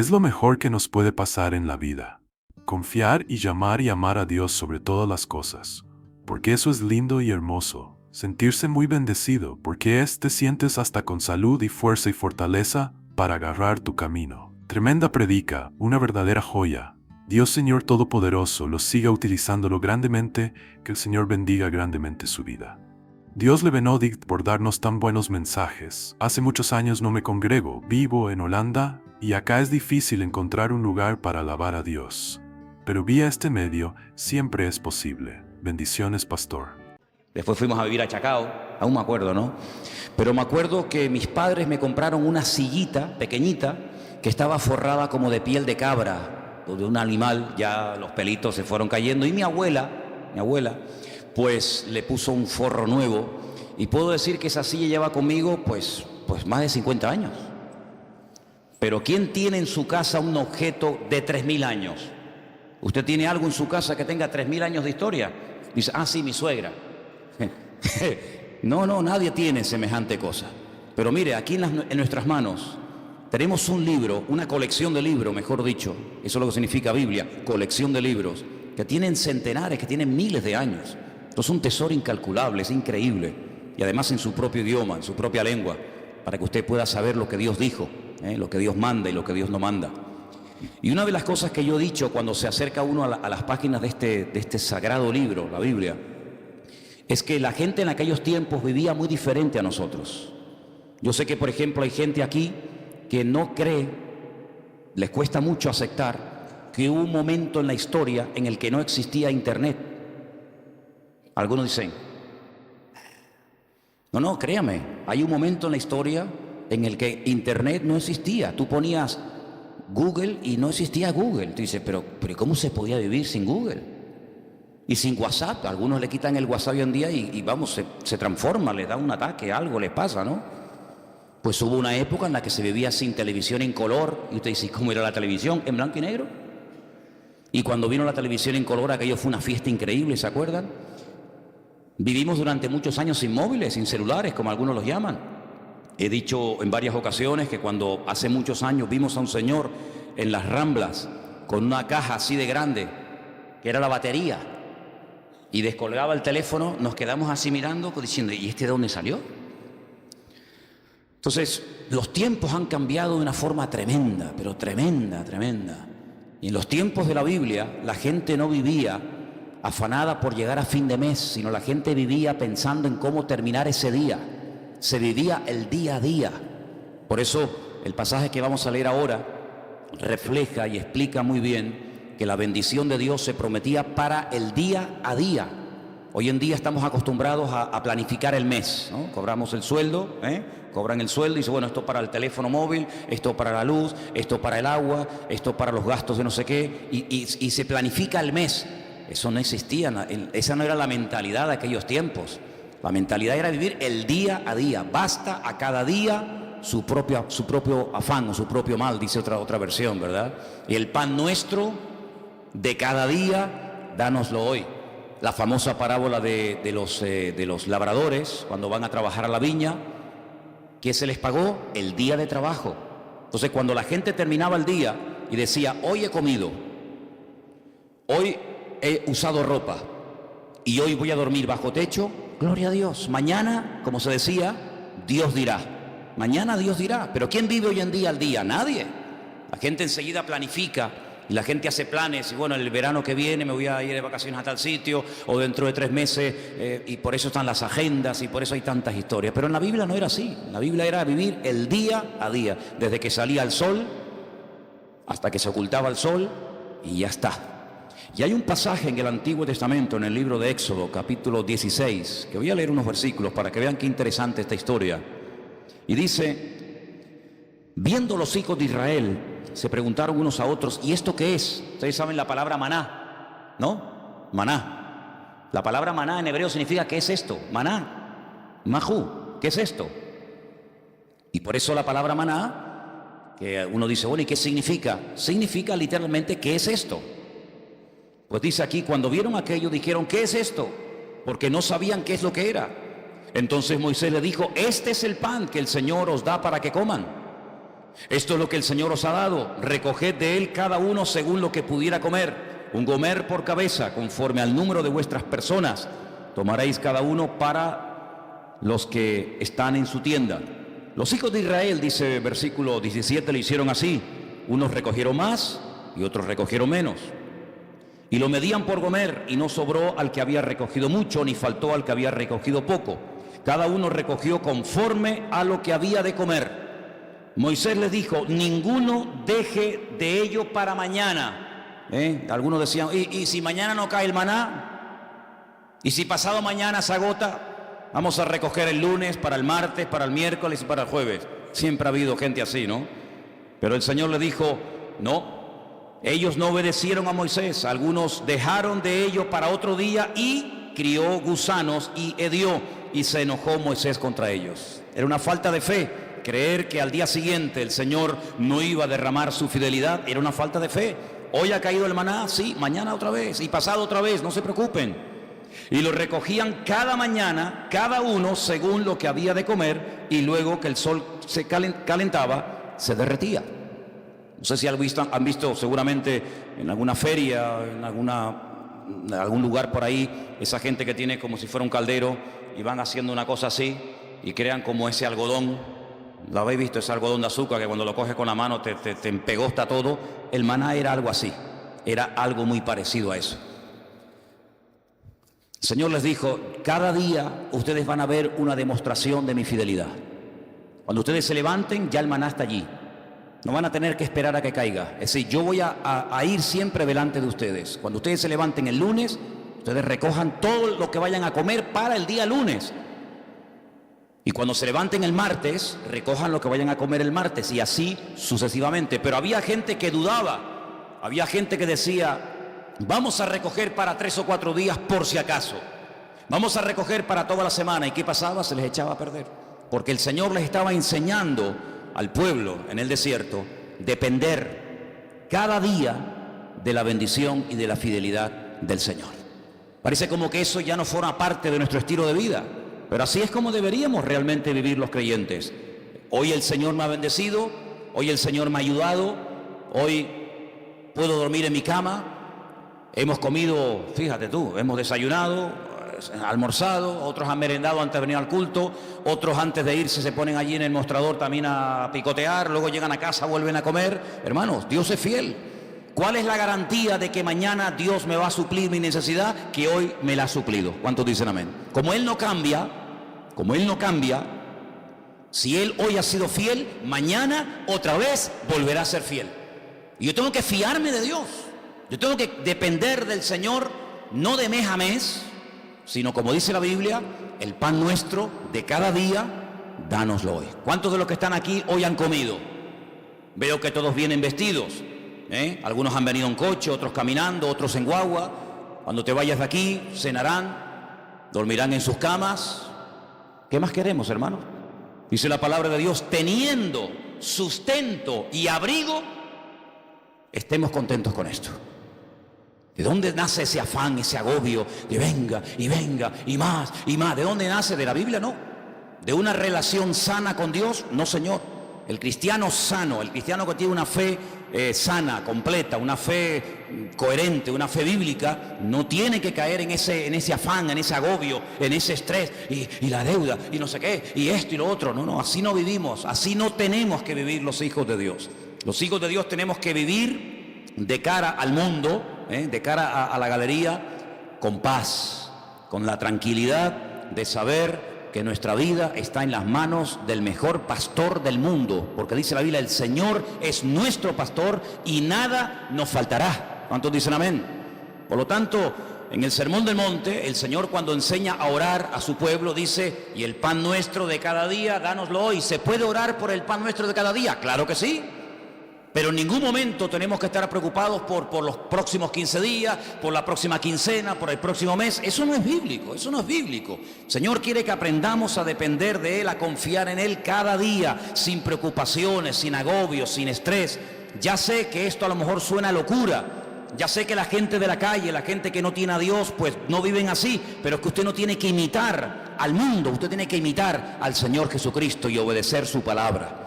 Es lo mejor que nos puede pasar en la vida. Confiar y llamar y amar a Dios sobre todas las cosas. Porque eso es lindo y hermoso. Sentirse muy bendecido, porque te sientes hasta con salud y fuerza y fortaleza para agarrar tu camino. Tremenda predica, una verdadera joya. Dios Señor Todopoderoso los siga utilizándolo grandemente, que el Señor bendiga grandemente su vida. Dios le bendiga por darnos tan buenos mensajes. Hace muchos años no me congrego, vivo en Holanda, y acá es difícil encontrar un lugar para alabar a Dios. Pero vía este medio siempre es posible. Bendiciones, pastor. Después fuimos a vivir a Chacao, aún me acuerdo, ¿no? Pero me acuerdo que mis padres me compraron una sillita pequeñita que estaba forrada como de piel de cabra o de un animal, ya los pelitos se fueron cayendo, y mi abuela, pues le puso un forro nuevo, y puedo decir que esa silla lleva conmigo pues más de 50 años. Pero ¿quién tiene en su casa un objeto de 3000 años? ¿Usted tiene algo en su casa que tenga 3000 años de historia? Dice, sí, mi suegra. No, nadie tiene semejante cosa. Pero mire, aquí en nuestras manos tenemos un libro, una colección de libros, mejor dicho. Eso es lo que significa Biblia, colección de libros, que tienen centenares, que tienen miles de años. Esto es un tesoro incalculable, es increíble. Y además en su propio idioma, en su propia lengua, para que usted pueda saber lo que Dios dijo, lo que Dios manda y lo que Dios no manda. Y una de las cosas que yo he dicho cuando se acerca uno a las páginas de este sagrado libro, la Biblia, es que la gente en aquellos tiempos vivía muy diferente a nosotros. Yo sé que, por ejemplo, hay gente aquí que no cree, les cuesta mucho aceptar que hubo un momento en la historia en el que no existía internet. Algunos dicen, no, créame, hay un momento en la historia en el que internet no existía. Tú ponías Google y no existía Google. Tú dices, pero ¿cómo se podía vivir sin Google? Y sin WhatsApp. Algunos le quitan el WhatsApp hoy en día y vamos, se transforma, les da un ataque, algo les pasa, ¿no? Pues hubo una época en la que se vivía sin televisión en color. Y usted dice, ¿cómo era la televisión? ¿En blanco y negro? Y cuando vino la televisión en color, aquello fue una fiesta increíble, ¿se acuerdan? Vivimos durante muchos años sin móviles, sin celulares, como algunos los llaman. He dicho en varias ocasiones que cuando hace muchos años vimos a un señor en las Ramblas con una caja así de grande, que era la batería, y descolgaba el teléfono, nos quedamos así mirando, diciendo, ¿y este de dónde salió? Entonces, los tiempos han cambiado de una forma tremenda, pero tremenda. Y en los tiempos de la Biblia, la gente no vivía afanada por llegar a fin de mes, sino la gente vivía pensando en cómo terminar ese día. Se vivía el día a día. Por eso, el pasaje que vamos a leer ahora refleja y explica muy bien que la bendición de Dios se prometía para el día a día. Hoy en día estamos acostumbrados a planificar el mes, ¿no? Cobramos el sueldo, cobran el sueldo y dicen, bueno, esto para el teléfono móvil, esto para la luz, esto para el agua, esto para los gastos de no sé qué, y se planifica el mes. Eso no existía, esa no era la mentalidad de aquellos tiempos. La mentalidad era vivir el día a día. Basta a cada día su propio afán o su propio mal, dice otra versión, ¿verdad? Y el pan nuestro de cada día, dánoslo hoy. La famosa parábola de los labradores, cuando van a trabajar a la viña, ¿qué se les pagó? El día de trabajo. Entonces, cuando la gente terminaba el día y decía, hoy he comido, hoy he usado ropa y hoy voy a dormir bajo techo, gloria a Dios. Mañana, como se decía, Dios dirá. Mañana Dios dirá. Pero ¿quién vive hoy en día al día? Nadie. La gente enseguida planifica y la gente hace planes. Y bueno, el verano que viene me voy a ir de vacaciones a tal sitio, o dentro de 3 meses, y por eso están las agendas y por eso hay tantas historias. Pero en la Biblia no era así. En la Biblia era vivir el día a día, desde que salía el sol hasta que se ocultaba el sol, y ya está. Y hay un pasaje en el Antiguo Testamento, en el libro de Éxodo, capítulo 16, que voy a leer unos versículos para que vean qué interesante esta historia. Y dice, viendo los hijos de Israel, se preguntaron unos a otros, ¿y esto qué es? Ustedes saben la palabra maná, ¿no? Maná. La palabra maná en hebreo significa, ¿qué es esto? Maná. Majú, ¿qué es esto? Y por eso la palabra maná, que uno dice, bueno, ¿y qué significa? Significa literalmente, ¿qué es esto? Pues dice aquí, cuando vieron aquello, dijeron, ¿qué es esto? Porque no sabían qué es lo que era. Entonces Moisés le dijo, este es el pan que el Señor os da para que coman. Esto es lo que el Señor os ha dado, recoged de él cada uno según lo que pudiera comer, un gomer por cabeza, conforme al número de vuestras personas, tomaréis cada uno para los que están en su tienda. Los hijos de Israel, dice versículo 17, lo hicieron así, unos recogieron más y otros recogieron menos. Y lo medían por gomer, y no sobró al que había recogido mucho, ni faltó al que había recogido poco. Cada uno recogió conforme a lo que había de comer. Moisés les dijo, ninguno deje de ello para mañana. Algunos decían, ¿y si mañana no cae el maná? ¿Y si pasado mañana se agota? Vamos a recoger el lunes, para el martes, para el miércoles y para el jueves. Siempre ha habido gente así, ¿no? Pero el Señor le dijo, no. Ellos no obedecieron a Moisés, algunos dejaron de ello para otro día y crió gusanos y hedió, y se enojó Moisés contra ellos. Era una falta de fe, creer que al día siguiente el Señor no iba a derramar su fidelidad, era una falta de fe. Hoy ha caído el maná, sí, mañana otra vez, y pasado otra vez, no se preocupen. Y lo recogían cada mañana, cada uno según lo que había de comer, y luego que el sol se calentaba, se derretía. No sé si han visto seguramente en alguna feria, en algún lugar por ahí, esa gente que tiene como si fuera un caldero y van haciendo una cosa así y crean como ese algodón. ¿Lo habéis visto? Ese algodón de azúcar que cuando lo coges con la mano te empegosta todo. El maná era algo así, era algo muy parecido a eso. El Señor les dijo, cada día ustedes van a ver una demostración de mi fidelidad. Cuando ustedes se levanten, ya el maná está allí. No van a tener que esperar a que caiga. Es decir, yo voy a ir siempre delante de ustedes. Cuando ustedes se levanten el lunes, ustedes recojan todo lo que vayan a comer para el día lunes. Y cuando se levanten el martes, recojan lo que vayan a comer el martes, y así sucesivamente. Pero había gente que dudaba. Había gente que decía, vamos a recoger para 3 o 4 días por si acaso. Vamos a recoger para toda la semana. ¿Y qué pasaba? Se les echaba a perder. Porque el Señor les estaba enseñando al pueblo en el desierto depender cada día de la bendición y de la fidelidad del Señor. Parece como que eso ya no forma parte de nuestro estilo de vida, pero así es como deberíamos realmente vivir los creyentes. Hoy el Señor me ha bendecido, hoy el Señor me ha ayudado, hoy puedo dormir en mi cama, hemos comido, fíjate tú, hemos desayunado, almorzado, otros han merendado antes de venir al culto, otros antes de irse se ponen allí en el mostrador también a picotear, luego llegan a casa, vuelven a comer. Hermanos, Dios es fiel. ¿Cuál es la garantía de que mañana Dios me va a suplir mi necesidad? Que hoy me la ha suplido. ¿Cuántos dicen amén? Como Él no cambia, si Él hoy ha sido fiel, mañana otra vez volverá a ser fiel. Y yo tengo que fiarme de Dios, yo tengo que depender del Señor, no de mes a mes, sino como dice la Biblia, el pan nuestro de cada día, dánoslo hoy. ¿Cuántos de los que están aquí hoy han comido? Veo que todos vienen vestidos, Algunos han venido en coche, otros caminando, otros en guagua. Cuando te vayas de aquí, cenarán, dormirán en sus camas. ¿Qué más queremos, hermanos? Dice la palabra de Dios, teniendo sustento y abrigo, estemos contentos con esto. ¿De dónde nace ese afán, ese agobio de venga y más y más? ¿De dónde nace? ¿De la Biblia? No. ¿De una relación sana con Dios? No, Señor. El cristiano sano, el cristiano que tiene una fe sana, completa, una fe coherente, una fe bíblica, no tiene que caer en ese afán, en ese agobio, en ese estrés y la deuda y no sé qué, y esto y lo otro. No, así no vivimos, así no tenemos que vivir los hijos de Dios. Los hijos de Dios tenemos que vivir de cara al mundo, de cara a la galería, con paz, con la tranquilidad de saber que nuestra vida está en las manos del mejor pastor del mundo, porque dice la Biblia, el Señor es nuestro pastor y nada nos faltará. ¿Cuántos dicen amén? Por lo tanto, en el Sermón del Monte, el Señor cuando enseña a orar a su pueblo dice, y el pan nuestro de cada día, dánoslo hoy. ¿Se puede orar por el pan nuestro de cada día? Claro que sí. Pero en ningún momento tenemos que estar preocupados por los próximos 15 días, por la próxima quincena, por el próximo mes. Eso no es bíblico, eso no es bíblico. El Señor quiere que aprendamos a depender de Él, a confiar en Él cada día, sin preocupaciones, sin agobios, sin estrés. Ya sé que esto a lo mejor suena a locura. Ya sé que la gente de la calle, la gente que no tiene a Dios, pues no viven así. Pero es que usted no tiene que imitar al mundo, usted tiene que imitar al Señor Jesucristo y obedecer su palabra.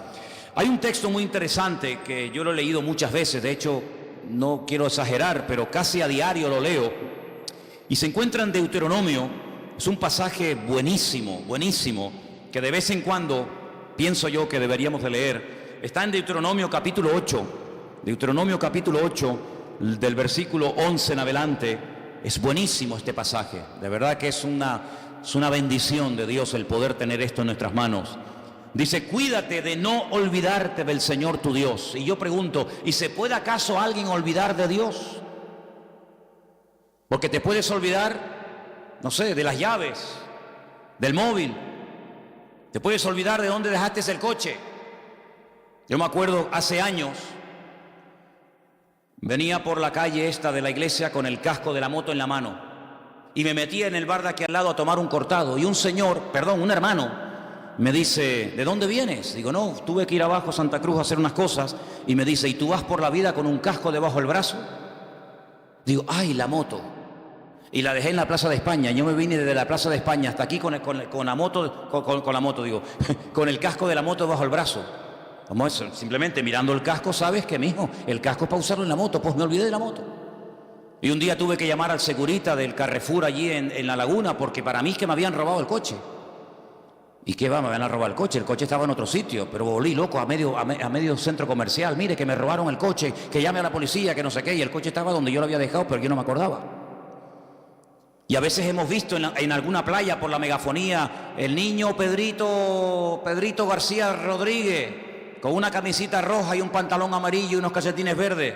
Hay un texto muy interesante que yo lo he leído muchas veces, de hecho no quiero exagerar, pero casi a diario lo leo, y se encuentra en Deuteronomio. Es un pasaje buenísimo, buenísimo, que de vez en cuando pienso yo que deberíamos de leer. Está en Deuteronomio capítulo 8, Deuteronomio capítulo 8, del versículo 11 en adelante. Es buenísimo este pasaje, de verdad que es una bendición de Dios el poder tener esto en nuestras manos. Dice: cuídate de no olvidarte del Señor tu Dios. Y yo pregunto, ¿y se puede acaso alguien olvidar de Dios? Porque te puedes olvidar, no sé, de las llaves, del móvil. Te puedes olvidar de dónde dejaste el coche. Yo me acuerdo hace años, venía por la calle esta de la iglesia con el casco de la moto en la mano y me metía en el bar de aquí al lado a tomar un cortado, y un hermano, me dice: ¿de dónde vienes? Digo: no, tuve que ir abajo a Santa Cruz a hacer unas cosas. Y me dice: ¿y tú vas por la vida con un casco debajo del brazo? Digo: ay, la moto. Y la dejé en la Plaza de España. Yo me vine desde la Plaza de España hasta aquí con la moto, con el casco de la moto bajo el brazo. Como eso, simplemente mirando el casco, sabes que, mijo, el casco es para usarlo en la moto. Pues me olvidé de la moto. Y un día tuve que llamar al segurita del Carrefour allí en La Laguna, porque para mí es que me habían robado el coche. ¿Y qué va? Me van a robar el coche estaba en otro sitio, pero volví loco a medio centro comercial. Mire, que me robaron el coche, que llame a la policía, que no sé qué, y el coche estaba donde yo lo había dejado, pero yo no me acordaba. Y a veces hemos visto en alguna playa por la megafonía el niño Pedrito García Rodríguez con una camisita roja y un pantalón amarillo y unos calcetines verdes.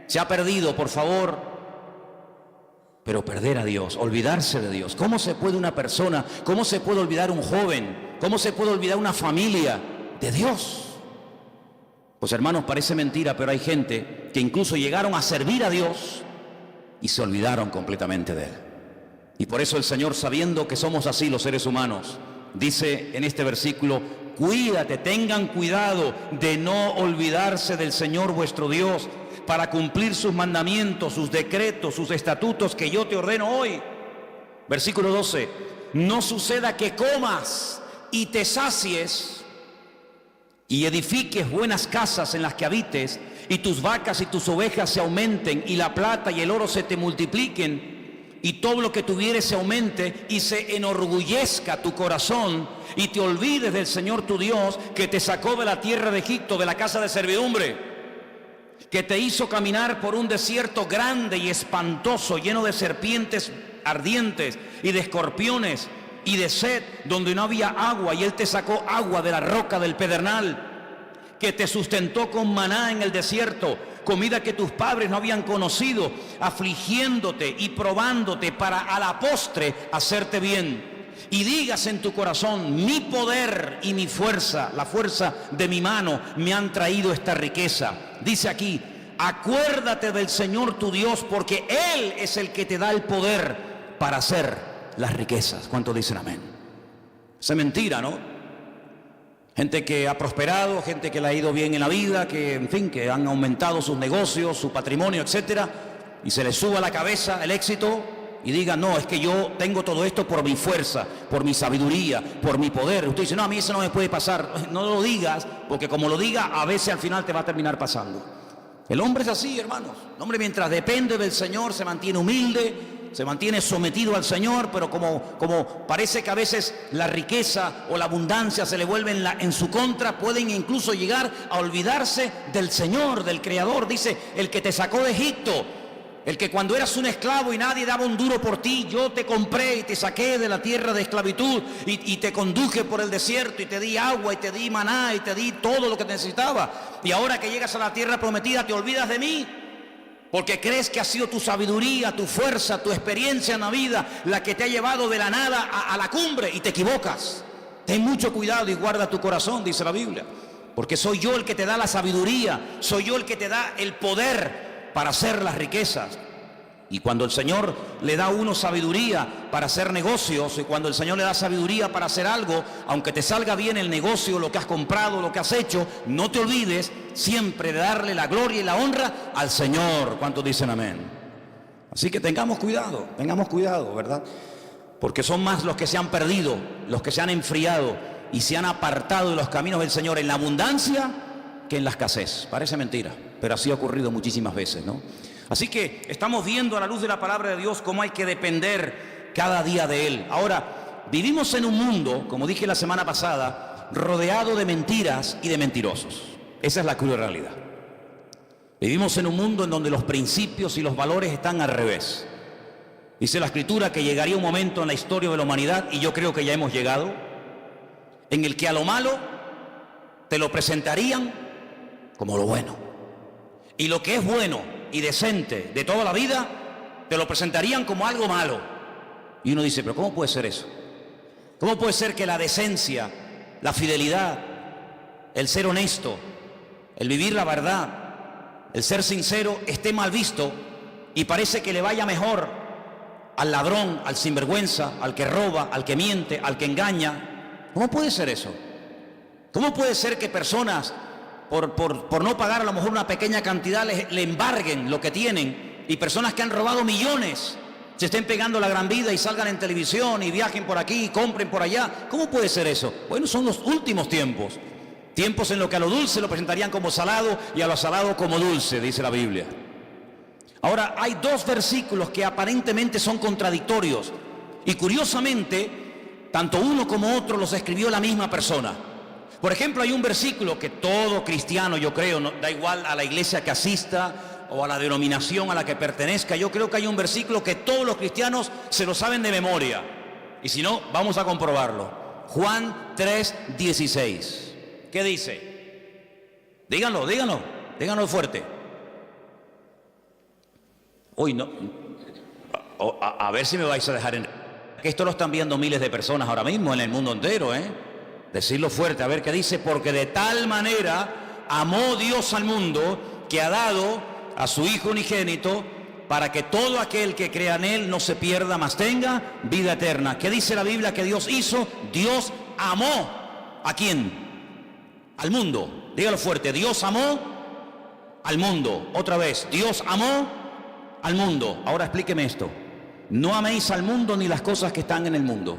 Se ha perdido, por favor. Pero perder a Dios, olvidarse de Dios. ¿Cómo se puede una persona, cómo se puede olvidar un joven, cómo se puede olvidar una familia de Dios? Pues hermanos, parece mentira, pero hay gente que incluso llegaron a servir a Dios y se olvidaron completamente de Él. Y por eso el Señor, sabiendo que somos así los seres humanos, dice en este versículo: cuídate, tengan cuidado de no olvidarse del Señor vuestro Dios, para cumplir sus mandamientos, sus decretos, sus estatutos que yo te ordeno hoy. Versículo 12: no suceda que comas y te sacies y edifiques buenas casas en las que habites, y tus vacas y tus ovejas se aumenten, y la plata y el oro se te multipliquen, y todo lo que tuvieres se aumente, y se enorgullezca tu corazón, y te olvides del Señor tu Dios, que te sacó de la tierra de Egipto, de la casa de servidumbre, que te hizo caminar por un desierto grande y espantoso, lleno de serpientes ardientes y de escorpiones y de sed, donde no había agua, y Él te sacó agua de la roca del pedernal, que te sustentó con maná en el desierto, comida que tus padres no habían conocido, afligiéndote y probándote para a la postre hacerte bien. Y digas en tu corazón: mi poder y mi fuerza, la fuerza de mi mano, me han traído esta riqueza. Dice aquí: acuérdate del Señor tu Dios, porque Él es el que te da el poder para hacer las riquezas. ¿Cuántos dicen amén? Es mentira, ¿no? Gente que ha prosperado, gente que le ha ido bien en la vida, que en fin, que han aumentado sus negocios, su patrimonio, etcétera, y se les suba a la cabeza el éxito y diga: no, es que yo tengo todo esto por mi fuerza, por mi sabiduría, por mi poder. Usted dice: no, a mí eso no me puede pasar. No lo digas, porque como lo diga, a veces al final te va a terminar pasando. El hombre es así, hermanos. El hombre, mientras depende del Señor, se mantiene humilde, se mantiene sometido al Señor, pero como parece que a veces la riqueza o la abundancia se le vuelven en su contra, pueden incluso llegar a olvidarse del Señor, del Creador. Dice: el que te sacó de Egipto, el que cuando eras un esclavo y nadie daba un duro por ti, yo te compré y te saqué de la tierra de esclavitud y te conduje por el desierto y te di agua y te di maná y te di todo lo que necesitaba. Y ahora que llegas a la tierra prometida, te olvidas de mí, porque crees que ha sido tu sabiduría, tu fuerza, tu experiencia en la vida la que te ha llevado de la nada a la cumbre, y te equivocas. Ten mucho cuidado y guarda tu corazón, dice la Biblia, porque soy yo el que te da la sabiduría, soy yo el que te da el poder para hacer las riquezas. Y cuando el Señor le da a uno sabiduría para hacer negocios, y cuando el Señor le da sabiduría para hacer algo, aunque te salga bien el negocio, lo que has comprado, lo que has hecho, no te olvides siempre de darle la gloria y la honra al Señor. ¿Cuántos dicen amén? Así que tengamos cuidado, ¿verdad? Porque son más los que se han perdido, los que se han enfriado, y se han apartado de los caminos del Señor en la abundancia que en la escasez. Parece mentira, pero así ha ocurrido muchísimas veces, ¿no? Así que estamos viendo a la luz de la palabra de Dios cómo hay que depender cada día de Él. Ahora, vivimos en un mundo, como dije la semana pasada, rodeado de mentiras y de mentirosos. Esa es la cruda realidad. Vivimos en un mundo en donde los principios y los valores están al revés. Dice la Escritura que llegaría un momento en la historia de la humanidad, y yo creo que ya hemos llegado, en el que a lo malo te lo presentarían como lo bueno. Y lo que es bueno y decente de toda la vida, te lo presentarían como algo malo. Y uno dice, pero ¿cómo puede ser eso? ¿Cómo puede ser que la decencia, la fidelidad, el ser honesto, el vivir la verdad, el ser sincero esté mal visto y parece que le vaya mejor al ladrón, al sinvergüenza, al que roba, al que miente, al que engaña? ¿Cómo puede ser eso? ¿Cómo puede ser que personas, por no pagar a lo mejor una pequeña cantidad, le embarguen lo que tienen, y personas que han robado millones se estén pegando la gran vida y salgan en televisión y viajen por aquí y compren por allá? ¿Cómo puede ser eso? Bueno, son los últimos tiempos. Tiempos en los que a lo dulce lo presentarían como salado y a lo salado como dulce, dice la Biblia. Ahora, hay dos versículos que aparentemente son contradictorios, y curiosamente, tanto uno como otro los escribió la misma persona. Por ejemplo, hay un versículo que todo cristiano, yo creo, no, da igual a la iglesia que asista o a la denominación a la que pertenezca, yo creo que hay un versículo que todos los cristianos se lo saben de memoria. Y si no, vamos a comprobarlo. Juan 3:16. ¿Qué dice? Díganlo, díganlo, díganlo fuerte. Uy, no. A ver si me vais a dejar en... Que esto lo están viendo miles de personas ahora mismo en el mundo entero, ¿eh? Decirlo fuerte, a ver qué dice. Porque de tal manera amó Dios al mundo, que ha dado a su Hijo unigénito, para que todo aquel que crea en Él no se pierda, mas tenga vida eterna. ¿Qué dice la Biblia que Dios hizo? Dios amó. ¿A quién? Al mundo. Dígalo fuerte. Dios amó al mundo. Otra vez. Dios amó al mundo. Ahora explíqueme esto. No améis al mundo ni las cosas que están en el mundo.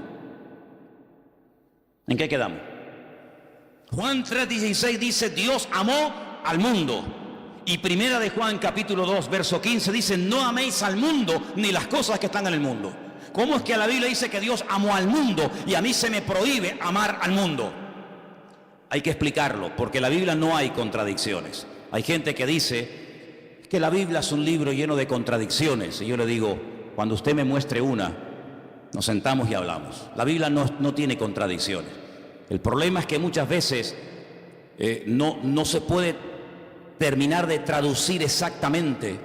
¿En qué quedamos? Juan 3:16 dice: Dios amó al mundo. Y primera de Juan capítulo 2 verso 15 dice: no améis al mundo ni las cosas que están en el mundo. ¿Cómo es que la Biblia dice que Dios amó al mundo y a mí se me prohíbe amar al mundo? Hay que explicarlo, porque en la Biblia no hay contradicciones. Hay gente que dice que la Biblia es un libro lleno de contradicciones, y yo le digo, cuando usted me muestre una, nos sentamos y hablamos. La Biblia no tiene contradicciones. El problema es que muchas veces no se puede terminar de traducir exactamente,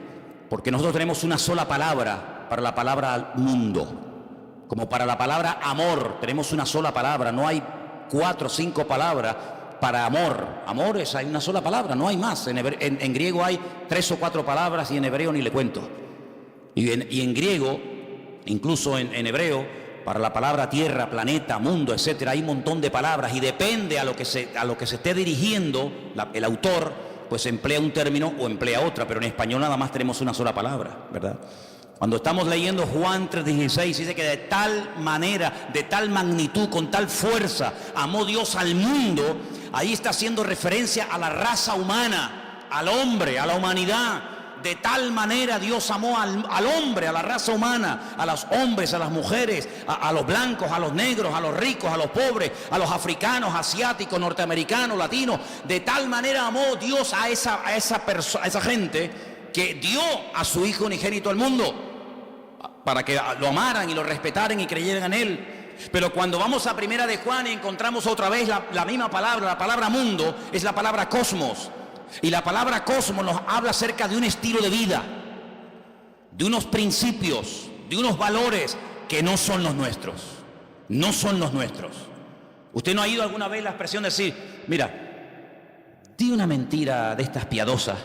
porque nosotros tenemos una sola palabra para la palabra mundo, como para la palabra amor tenemos una sola palabra. No hay 4 o 5 palabras para amor. Amor hay una sola palabra, no hay más. En griego hay 3 o 4 palabras, y en hebreo ni le cuento. Y en griego, incluso en hebreo, para la palabra tierra, planeta, mundo, etcétera, hay un montón de palabras, y depende a lo que se esté dirigiendo el autor, pues emplea un término o emplea otra, pero en español nada más tenemos una sola palabra, ¿verdad? Cuando estamos leyendo Juan 3:16, dice que de tal manera, de tal magnitud, con tal fuerza, amó Dios al mundo. Ahí está haciendo referencia a la raza humana, al hombre, a la humanidad. De tal manera Dios amó al hombre, a la raza humana, a los hombres, a las mujeres, a los blancos, a los negros, a los ricos, a los pobres, a los africanos, asiáticos, norteamericanos, latinos. De tal manera amó Dios a esa gente, que dio a su Hijo unigénito al mundo, para que lo amaran y lo respetaran y creyeran en Él. Pero cuando vamos a primera de Juan y encontramos otra vez la misma palabra, la palabra mundo es la palabra cosmos. Y la palabra cosmos nos habla acerca de un estilo de vida, de unos principios, de unos valores que no son los nuestros. No son los nuestros. ¿Usted no ha oído alguna vez la expresión de decir, mira, di una mentira de estas piadosas?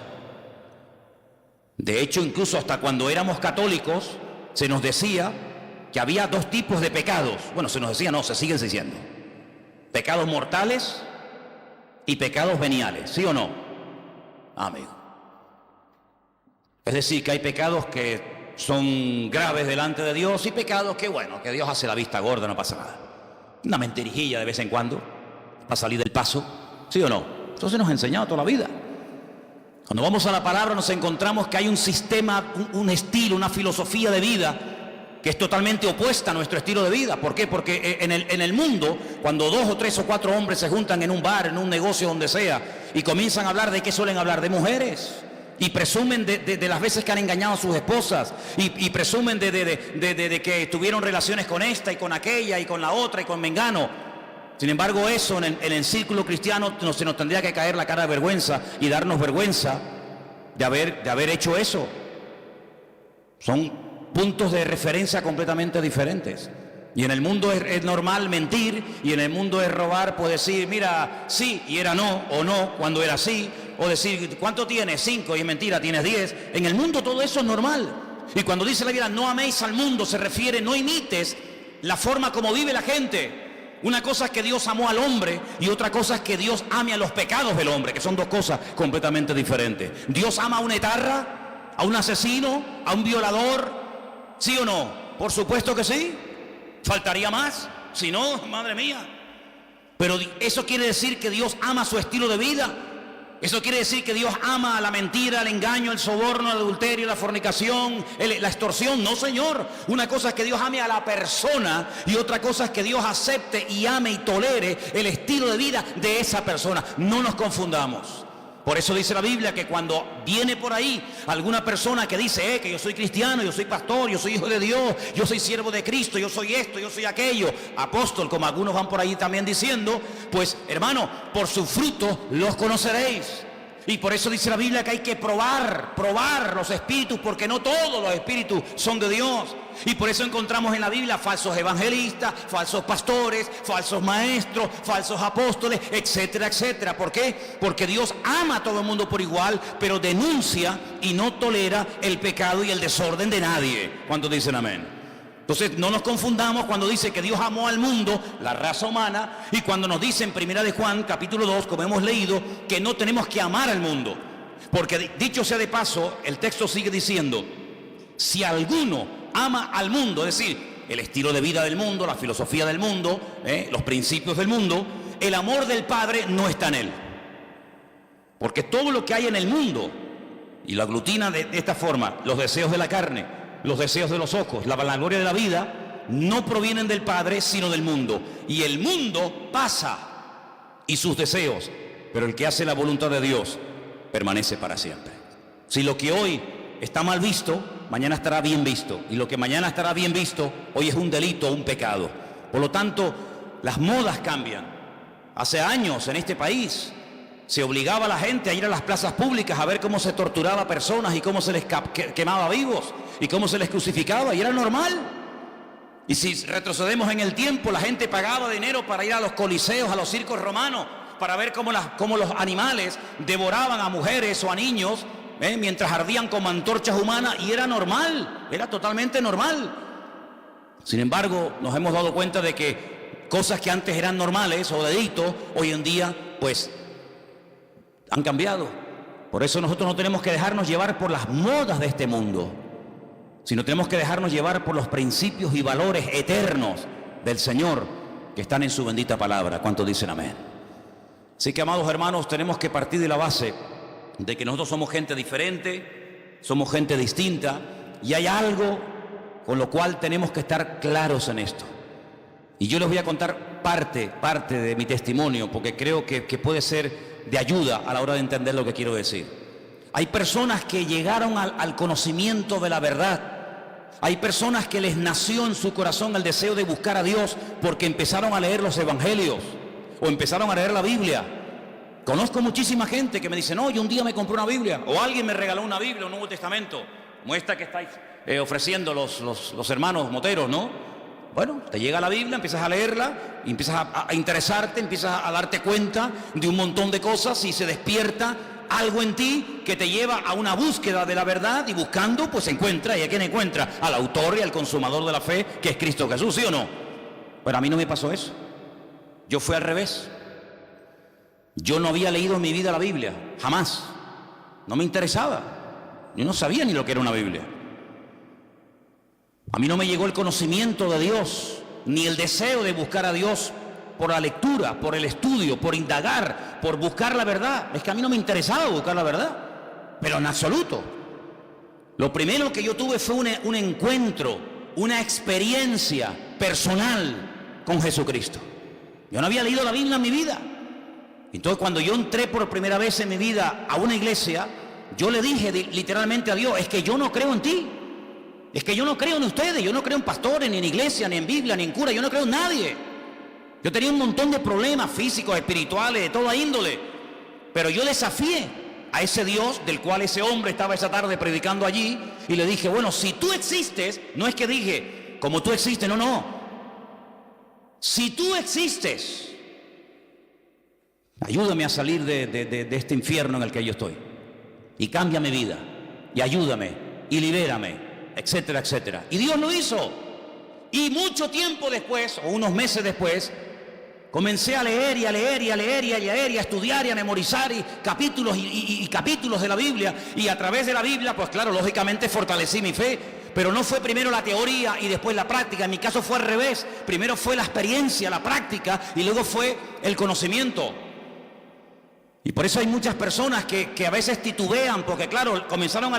De hecho, incluso hasta cuando éramos católicos, se nos decía que había 2 tipos de pecados. Bueno, se nos decía, no, se siguen diciendo. Pecados mortales y pecados veniales, ¿sí o no? Amigo. Es decir, que hay pecados que son graves delante de Dios, y pecados que, bueno, que Dios hace la vista gorda, no pasa nada. Una mentirijilla de vez en cuando. para salir del paso, ¿sí o no? Entonces nos ha enseñado toda la vida. Cuando vamos a la palabra nos encontramos que hay un sistema, un estilo, una filosofía de vida que es totalmente opuesta a nuestro estilo de vida. ¿Por qué? Porque en el mundo, cuando 2 o 3 o 4 hombres se juntan en un bar, en un negocio, donde sea, y comienzan a hablar, ¿de qué suelen hablar? De mujeres. Y presumen de las veces que han engañado a sus esposas, y presumen de que tuvieron relaciones con esta y con aquella y con la otra y con mengano. Sin embargo, eso en el círculo cristiano se nos tendría que caer la cara de vergüenza y darnos vergüenza de haber hecho eso. Son puntos de referencia completamente diferentes. Y en el mundo es normal mentir, y en el mundo es robar, pues decir, mira, sí, y era no, o no, cuando era sí, o decir, ¿cuánto tienes? 5, y es mentira, tienes 10. En el mundo todo eso es normal. Y cuando dice la Biblia, no améis al mundo, se refiere, no imites la forma como vive la gente. Una cosa es que Dios amó al hombre, y otra cosa es que Dios ame a los pecados del hombre, que son dos cosas completamente diferentes. Dios ama a una etarra, a un asesino, a un violador, ¿sí o no? Por supuesto que sí. ¿Faltaría más? Si no, madre mía. Pero eso quiere decir que Dios ama su estilo de vida. Eso quiere decir que Dios ama a la mentira, el engaño, el soborno, el adulterio, la fornicación, la extorsión. No, Señor. Una cosa es que Dios ame a la persona, y otra cosa es que Dios acepte y ame y tolere el estilo de vida de esa persona. No nos confundamos. Por eso dice la Biblia que cuando viene por ahí alguna persona que dice que yo soy cristiano, yo soy pastor, yo soy hijo de Dios, yo soy siervo de Cristo, yo soy esto, yo soy aquello, apóstol, como algunos van por ahí también diciendo, pues hermano, por sus frutos los conoceréis. Y por eso dice la Biblia que hay que probar los espíritus, porque no todos los espíritus son de Dios. Y por eso encontramos en la Biblia falsos evangelistas, falsos pastores, falsos maestros, falsos apóstoles, etcétera, etcétera. ¿Por qué? Porque Dios ama a todo el mundo por igual, pero denuncia y no tolera el pecado y el desorden de nadie. ¿Cuántos dicen amén? Entonces no nos confundamos cuando dice que Dios amó al mundo, la raza humana, y cuando nos dice en 1 de Juan, capítulo 2, como hemos leído, que no tenemos que amar al mundo. Porque dicho sea de paso, el texto sigue diciendo, si alguno ama al mundo, es decir, el estilo de vida del mundo, la filosofía del mundo, los principios del mundo, el amor del Padre no está en él. Porque todo lo que hay en el mundo, y lo aglutina de esta forma, los deseos de la carne, los deseos de los ojos, la vanagloria de la vida, no provienen del Padre, sino del mundo. Y el mundo pasa, y sus deseos, pero el que hace la voluntad de Dios permanece para siempre. Si lo que hoy está mal visto, mañana estará bien visto. Y lo que mañana estará bien visto, hoy es un delito, un pecado. Por lo tanto, las modas cambian. Hace años en este país se obligaba a la gente a ir a las plazas públicas a ver cómo se torturaba a personas y cómo se les quemaba vivos y cómo se les crucificaba, y era normal. Y si retrocedemos en el tiempo, la gente pagaba dinero para ir a los coliseos, a los circos romanos, para ver cómo los animales devoraban a mujeres o a niños, mientras ardían como antorchas humanas, y era normal, era totalmente normal. Sin embargo, nos hemos dado cuenta de que cosas que antes eran normales o delitos, hoy en día, pues, han cambiado. Por eso nosotros no tenemos que dejarnos llevar por las modas de este mundo, sino tenemos que dejarnos llevar por los principios y valores eternos del Señor que están en su bendita palabra. ¿Cuántos dicen amén? Así que, amados hermanos, tenemos que partir de la base de que nosotros somos gente diferente, somos gente distinta, y hay algo con lo cual tenemos que estar claros en esto. Y yo les voy a contar parte de mi testimonio, porque creo que puede ser de ayuda a la hora de entender lo que quiero decir. Hay personas que llegaron al conocimiento de la verdad. Hay personas que les nació en su corazón el deseo de buscar a Dios porque empezaron a leer los evangelios o empezaron a leer la Biblia. Conozco muchísima gente que me dice, no, yo un día me compré una Biblia, o alguien me regaló una Biblia, un Nuevo Testamento, como esta que estáis ofreciendo los hermanos moteros, ¿no? Bueno, te llega la Biblia, empiezas a leerla, y empiezas a interesarte, empiezas a darte cuenta de un montón de cosas, y se despierta algo en ti que te lleva a una búsqueda de la verdad, y buscando, pues encuentra. ¿Y a quién encuentra? Al autor y al consumador de la fe, que es Cristo Jesús, ¿sí o no? Pero a mí no me pasó eso. Yo fui al revés. Yo no había leído en mi vida la Biblia, jamás. No me interesaba. Yo no sabía ni lo que era una Biblia. A mí no me llegó el conocimiento de Dios, ni el deseo de buscar a Dios por la lectura, por el estudio, por indagar, por buscar la verdad. Es que a mí no me interesaba buscar la verdad, pero en absoluto. Lo primero que yo tuve fue un encuentro, una experiencia personal con Jesucristo. Yo no había leído la Biblia en mi vida. Entonces, cuando yo entré por primera vez en mi vida a una iglesia, yo le dije literalmente a Dios: es que yo no creo en ti, es que yo no creo en ustedes, yo no creo en pastores, ni en iglesia, ni en Biblia, ni en cura, yo no creo en nadie. Yo tenía un montón de problemas físicos, espirituales, de toda índole, pero yo desafié a ese Dios del cual ese hombre estaba esa tarde predicando allí, y le dije: bueno, si tú existes, no es que dije como tú existes, no, si tú existes, ayúdame a salir de este infierno en el que yo estoy, y cambia mi vida, y ayúdame, y libérame, etcétera, etcétera. Y Dios lo hizo. Y mucho tiempo después, o unos meses después, comencé a leer y a leer y a leer y a leer y a estudiar y a memorizar capítulos y capítulos de la Biblia, y a través de la Biblia, pues claro, lógicamente fortalecí mi fe. Pero no fue primero la teoría y después la práctica. En mi caso fue al revés. Primero fue la experiencia, la práctica, y luego fue el conocimiento. Y por eso hay muchas personas que a veces titubean, porque claro, comenzaron a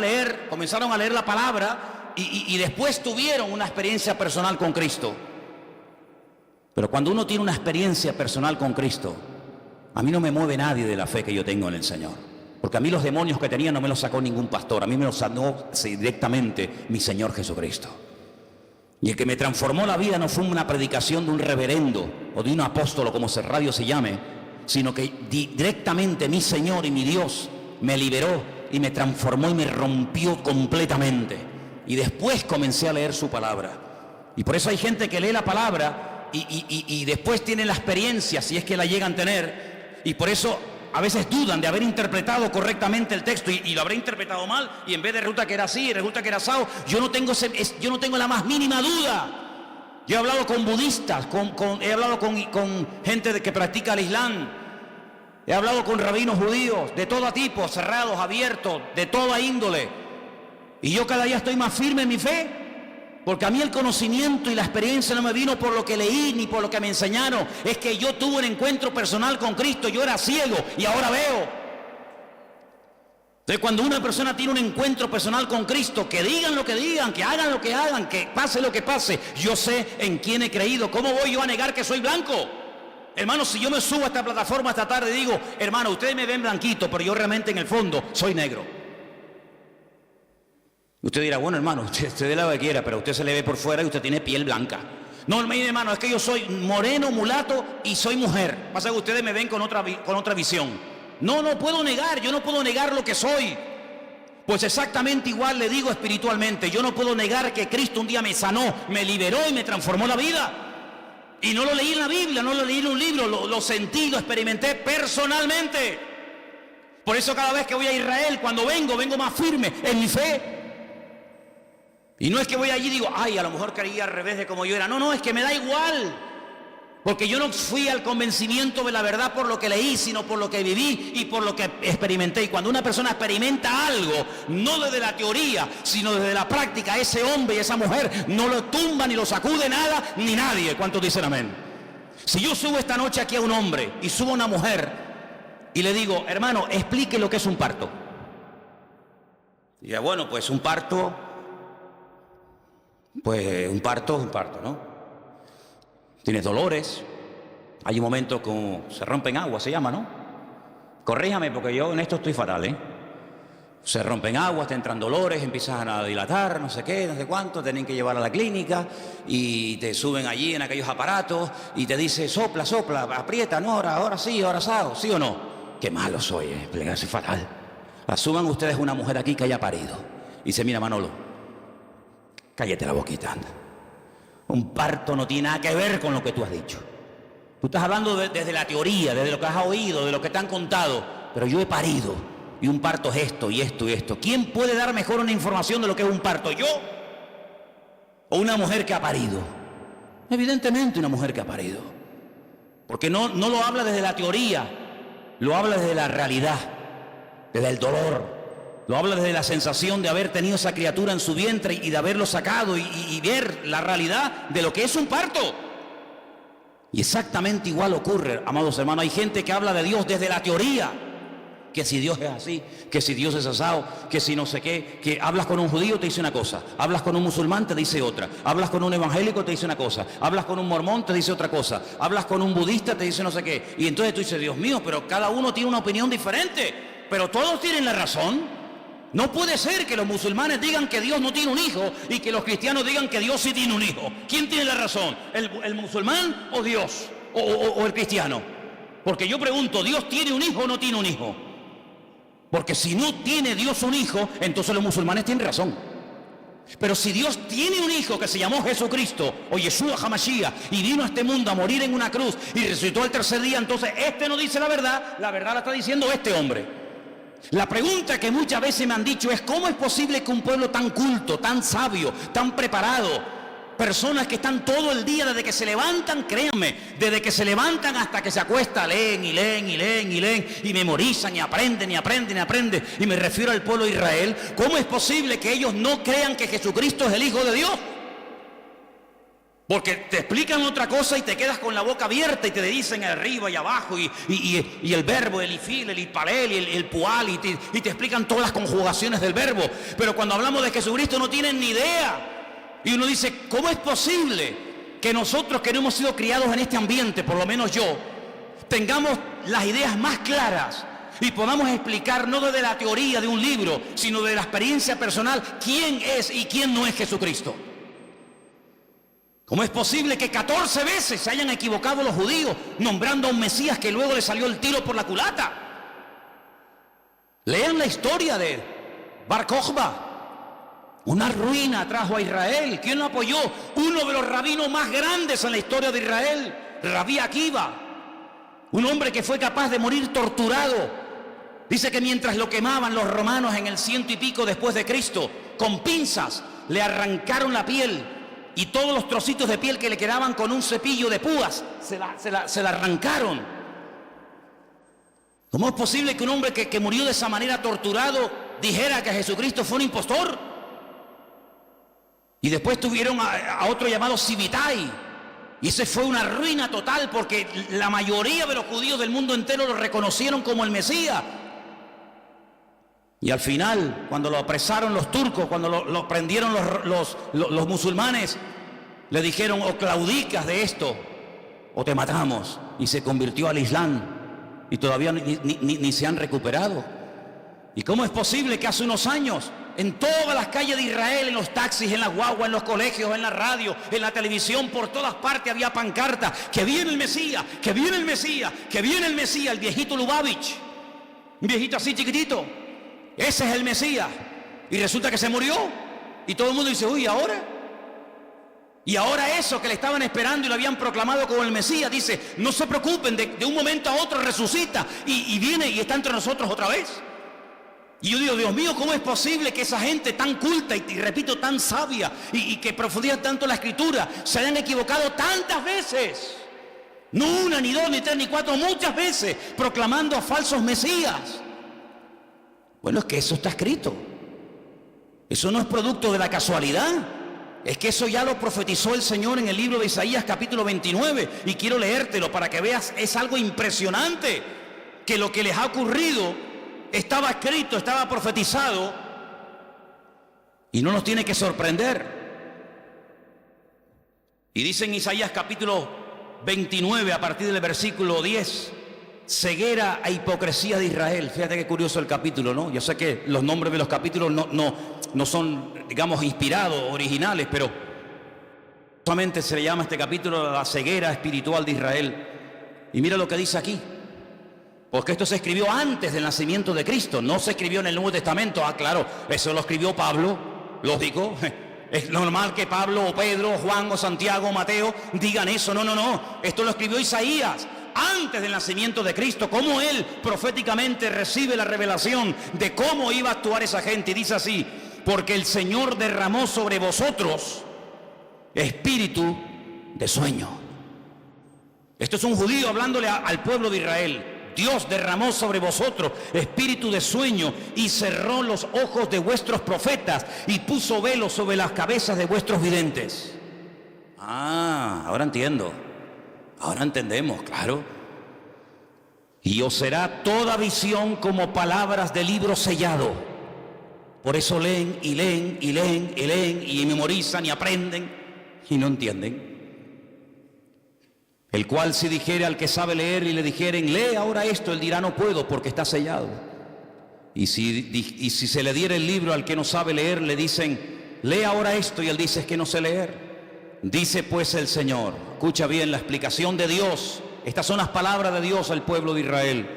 leer la palabra y después tuvieron una experiencia personal con Cristo. Pero cuando uno tiene una experiencia personal con Cristo, a mí no me mueve nadie de la fe que yo tengo en el Señor. Porque a mí los demonios que tenía no me los sacó ningún pastor, a mí me los sanó directamente mi Señor Jesucristo. Y el que me transformó la vida no fue una predicación de un reverendo o de un apóstol, como ese radio se llame, sino que directamente mi Señor y mi Dios me liberó y me transformó y me rompió completamente. Y después comencé a leer su palabra. Y por eso hay gente que lee la palabra y después tiene la experiencia, si es que la llegan a tener, y por eso a veces dudan de haber interpretado correctamente el texto y lo habré interpretado mal, y en vez de resulta que era así y resulta que era asado. Yo no tengo la más mínima duda. Yo he hablado con budistas, he hablado con gente que practica el Islam, he hablado con rabinos judíos de todo tipo, cerrados, abiertos, de toda índole, y yo cada día estoy más firme en mi fe, porque a mí el conocimiento y la experiencia no me vino por lo que leí ni por lo que me enseñaron. Es que yo tuve un encuentro personal con Cristo. Yo era ciego y ahora veo. Entonces, cuando una persona tiene un encuentro personal con Cristo, que digan lo que digan, que hagan lo que hagan, que pase lo que pase, yo sé en quién he creído. ¿Cómo voy yo a negar que soy blanco? Hermano, si yo me subo a esta plataforma esta tarde y digo: hermano, ustedes me ven blanquito, pero yo realmente en el fondo soy negro. Usted dirá: bueno, hermano, usted de la que quiera, pero usted se le ve por fuera y usted tiene piel blanca. No, mire, hermano, es que yo soy moreno, mulato y soy mujer. Pasa que ustedes me ven con otra visión. No puedo negar, yo no puedo negar lo que soy. Pues exactamente igual le digo espiritualmente. Yo no puedo negar que Cristo un día me sanó, me liberó y me transformó la vida. Y no lo leí en la Biblia, no lo leí en un libro, lo sentí, lo experimenté personalmente. Por eso cada vez que voy a Israel, cuando vengo más firme en mi fe. Y no es que voy allí y digo: ay, a lo mejor creía al revés de como yo era. No, es que me da igual. Porque yo no fui al convencimiento de la verdad por lo que leí, sino por lo que viví y por lo que experimenté. Y cuando una persona experimenta algo, no desde la teoría, sino desde la práctica, ese hombre y esa mujer no lo tumba ni lo sacude nada ni nadie. ¿Cuántos dicen amén? Si yo subo esta noche aquí a un hombre y subo a una mujer y le digo: hermano, explique lo que es un parto. Y ya, bueno, pues un parto, ¿no? Tienes dolores, hay un momento como se rompen aguas, se llama, ¿no? Corríjame porque yo en esto estoy fatal, ¿eh? Se rompen aguas, te entran dolores, empiezan a dilatar, no sé qué, no sé cuánto, tienen que llevar a la clínica y te suben allí en aquellos aparatos y te dice: sopla, aprieta, no, ahora sí, ahora asado, ¿sí o no? Qué malo soy, plegarse fatal. Asuman ustedes una mujer aquí que haya parido y dice: mira, Manolo, cállate la boquita, anda. Un parto no tiene nada que ver con lo que tú has dicho. Tú estás hablando desde la teoría, desde lo que has oído, de lo que te han contado. Pero yo he parido y un parto es esto y esto y esto. ¿Quién puede dar mejor una información de lo que es un parto? ¿Yo o una mujer que ha parido? Evidentemente una mujer que ha parido. Porque no lo habla desde la teoría, lo habla desde la realidad, desde el dolor. Lo habla desde la sensación de haber tenido esa criatura en su vientre y de haberlo sacado y ver la realidad de lo que es un parto. Y exactamente igual ocurre, amados hermanos. Hay gente que habla de Dios desde la teoría, que si Dios es así, que si Dios es asado, que si no sé qué, que hablas con un judío te dice una cosa, hablas con un musulmán te dice otra, hablas con un evangélico te dice una cosa, hablas con un mormón te dice otra cosa, hablas con un budista te dice no sé qué. Y entonces tú dices, Dios mío, pero cada uno tiene una opinión diferente, pero todos tienen la razón. No puede ser que los musulmanes digan que Dios no tiene un hijo y que los cristianos digan que Dios sí tiene un hijo. ¿Quién tiene la razón? ¿El musulmán o Dios? ¿O el cristiano? Porque yo pregunto, ¿Dios tiene un hijo o no tiene un hijo? Porque si no tiene Dios un hijo, entonces los musulmanes tienen razón. Pero si Dios tiene un hijo que se llamó Jesucristo o Yeshua HaMashiach y vino a este mundo a morir en una cruz y resucitó el tercer día, entonces este no dice la verdad la está diciendo este hombre. La pregunta que muchas veces me han dicho es: ¿cómo es posible que un pueblo tan culto, tan sabio, tan preparado, personas que están todo el día desde que se levantan, créanme, desde que se levantan hasta que se acuestan, leen y leen y leen y leen y memorizan y aprenden y aprenden y aprenden, y me refiero al pueblo de Israel, ¿cómo es posible que ellos no crean que Jesucristo es el Hijo de Dios? Porque te explican otra cosa y te quedas con la boca abierta y te dicen arriba y abajo y el verbo, el ifil, el ipalel, el pual y te explican todas las conjugaciones del verbo. Pero cuando hablamos de Jesucristo no tienen ni idea. Y uno dice, ¿cómo es posible que nosotros que no hemos sido criados en este ambiente, por lo menos yo, tengamos las ideas más claras y podamos explicar no desde la teoría de un libro, sino de la experiencia personal, quién es y quién no es Jesucristo? ¿Cómo es posible que 14 veces se hayan equivocado los judíos nombrando a un Mesías que luego le salió el tiro por la culata? Lean la historia de Bar Kokhba. Una ruina trajo a Israel. ¿Quién lo apoyó? Uno de los rabinos más grandes en la historia de Israel, Rabí Akiva. Un hombre que fue capaz de morir torturado. Dice que mientras lo quemaban los romanos en el 100 y pico después de Cristo, con pinzas le arrancaron la piel. Y todos los trocitos de piel que le quedaban con un cepillo de púas se la arrancaron. ¿Cómo es posible que un hombre que murió de esa manera torturado dijera que Jesucristo fue un impostor? Y después tuvieron a otro llamado Sibitai. Y ese fue una ruina total porque la mayoría de los judíos del mundo entero lo reconocieron como el Mesías. Y al final, cuando lo apresaron los turcos, cuando lo prendieron los musulmanes, le dijeron: o claudicas de esto o te matamos. Y se convirtió al Islam y todavía ni se han recuperado. ¿Y cómo es posible que hace unos años en todas las calles de Israel, en los taxis, en las guaguas, en los colegios, en la radio, en la televisión, por todas partes había pancartas: que viene el Mesías, que viene el Mesías, que viene el Mesías, el viejito Lubavitch, un viejito así chiquitito? Ese es el Mesías. Y resulta que se murió. Y todo el mundo dice: uy, ¿ahora? Y ahora eso que le estaban esperando y lo habían proclamado como el Mesías, dice: no se preocupen, de un momento a otro resucita y viene y está entre nosotros otra vez. Y yo digo: Dios mío, ¿cómo es posible que esa gente tan culta y repito, tan sabia y que profundiza tanto la Escritura se hayan equivocado tantas veces? No una, ni dos, ni tres, ni cuatro, muchas veces proclamando a falsos Mesías. Bueno, es que eso está escrito. Eso no es producto de la casualidad. Es que eso ya lo profetizó el Señor en el libro de Isaías capítulo 29. Y quiero leértelo para que veas, es algo impresionante. Que lo que les ha ocurrido estaba escrito, estaba profetizado. Y no nos tiene que sorprender. Y dice en Isaías capítulo 29 a partir del versículo 10: ceguera e hipocresía de Israel. Fíjate qué curioso el capítulo, ¿no? Yo sé que los nombres de los capítulos no son, digamos, inspirados, originales, pero solamente se le llama a este capítulo la ceguera espiritual de Israel. Y mira lo que dice aquí. Porque esto se escribió antes del nacimiento de Cristo, no se escribió en el Nuevo Testamento. Ah, claro, eso lo escribió Pablo, lógico. Es normal que Pablo o Pedro o Juan o Santiago o Mateo digan eso. No. Esto lo escribió Isaías antes del nacimiento de Cristo. Cómo él proféticamente recibe la revelación de cómo iba a actuar esa gente. Y dice así: porque el Señor derramó sobre vosotros espíritu de sueño. Esto es un judío hablándole al pueblo de Israel. Dios derramó sobre vosotros espíritu de sueño y cerró los ojos de vuestros profetas y puso velo sobre las cabezas de vuestros videntes. Ah, ahora entiendo. Ahora entendemos, claro. Y os será toda visión como palabras de libro sellado. Por eso leen y leen y leen y leen y memorizan y aprenden y no entienden. El cual si dijere al que sabe leer y le dijeren, lee ahora esto, él dirá, no puedo porque está sellado. Y si se le diera el libro al que no sabe leer, le dicen, lee ahora esto, y él dice, es que no sé leer. Dice pues el Señor, escucha bien la explicación de Dios, estas son las palabras de Dios al pueblo de Israel,